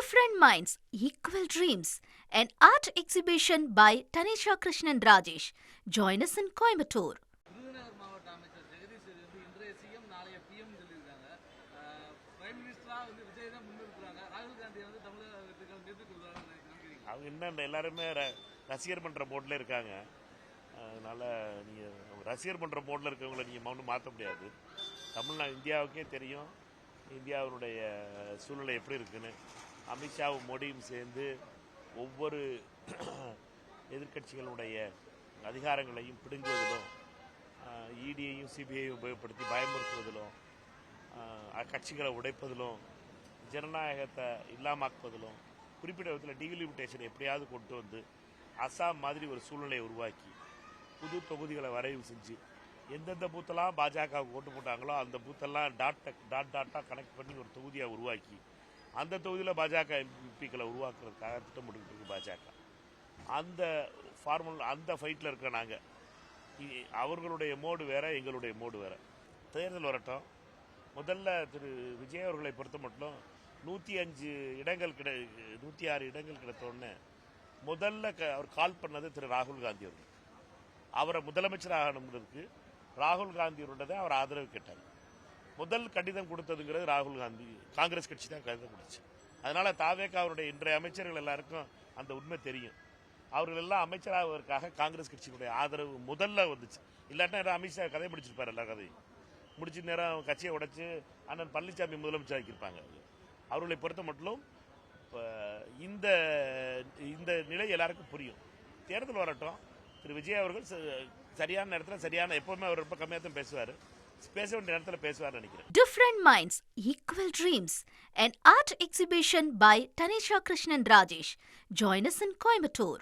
Different Minds, Equal Dreams, an art exhibition by Tanisha Krishnan Rajesh. Join us in Coimbatore. Virudhunagar மாவட்ட அமைச்சர் ஜெகதீஷ் வந்து இன்றைய CM நாளைய PM சொல்லியிருக்காங்க. பிரைம் மினிஸ்டரா வந்து விஜய் தான் முன்னிறுத்துறாங்க. ராகுல் காந்தி வந்து தமிழகத்துக்கு நிறுத்திட்டு நினைக்கிறீங்க? அவங்க இன்னும் எல்லாருமே ரசிகர் மன்ற போர்டில் இருக்காங்க. அதனால நீங்கள் ரசிகர் மன்ற போர்டில் இருக்கவங்களை நீங்கள் ஒன்றும் மாற்ற முடியாது. இந்தியாவுக்கே தெரியும் இந்தியாவுடைய சூழ்நிலை எப்படி இருக்குன்னு. அமித்ஷாவும் மோடியும் சேர்ந்து ஒவ்வொரு எதிர்கட்சிகளுடைய அதிகாரங்களையும் பிடுங்குவதிலும், இடியையும் சிபிஐயும் உபயோகப்படுத்தி பயமுறுத்துவதிலும், கட்சிகளை உடைப்பதிலும், ஜனநாயகத்தை இல்லாமாக்குவதிலும், குறிப்பிட்ட விதத்தில் டீலிமிட்டேஷன் எப்படியாவது கொண்டு வந்து அசாம் மாதிரி ஒரு சூழ்நிலையை உருவாக்கி புது தொகுதிகளை வரைவு செஞ்சு எந்தெந்த பூத்தெல்லாம் பாஜகவுக்கு ஓட்டு போட்டாங்களோ அந்த பூத்தெல்லாம் டாட்டாக கனெக்ட் பண்ணி ஒரு தொகுதியாக உருவாக்கி அந்த தொகுதியில் பாஜக எம்பிக்களை உருவாக்குறதுக்காக திட்டமிட்டு இருக்கு பாஜக. அந்த அந்த ஃபைட்டில் இருக்க நாங்கள், அவர்களுடைய மோடு வேற, எங்களுடைய மோடு வேற. தேர்தல் வரட்டும். முதல்ல திரு விஜய் அவர்களை பொறுத்த மட்டும் 106 இடங்கள் கிடைத்தோடனே முதல்ல அவர் கால் பண்ணது திரு ராகுல் காந்தி அவர்கள். அவரை முதலமைச்சராகணுங்கிறதுக்கு ராகுல் காந்தியோட அவர் ஆதரவு கேட்டார். முதல் கடிதம் கொடுத்ததுங்கிறது ராகுல் காந்தி, காங்கிரஸ் கட்சி தான் கடிதம் கொடுத்துச்சு. அதனால தாவேகா அவருடைய இன்றைய அமைச்சர்கள் எல்லாருக்கும் அந்த உண்மை தெரியும். அவர்கள் எல்லாம் அமைச்சராவதற்காக காங்கிரஸ் கட்சியினுடைய ஆதரவு முதல்ல வந்துச்சு. இல்லாட்டா அமித்ஷா கதை முடிச்சிருப்பார். எல்லா கதையும் முடிச்ச நேரம் கட்சியை உடைச்சு அண்ணன் பழனிசாமி முதலமைச்சர் ஆக்கியிருப்பாங்க. அவர்களை பொறுத்த மட்டும் இந்த இந்த நிலை எல்லாருக்கும் புரியும். தேர்தல் வரட்டும். திரு விஜய் அவர்கள் சரியான நேரத்தில் எப்பவுமே அவர் ரொம்ப கம்மியாக தான் பேசுவார். பேச வேண்டிய நேரத்தில் பேசுவார் நினைக்கிறேன். Different Minds, Equal Dreams, an art exhibition by Tanisha Krishnan Rajesh. Join us in Coimbatore.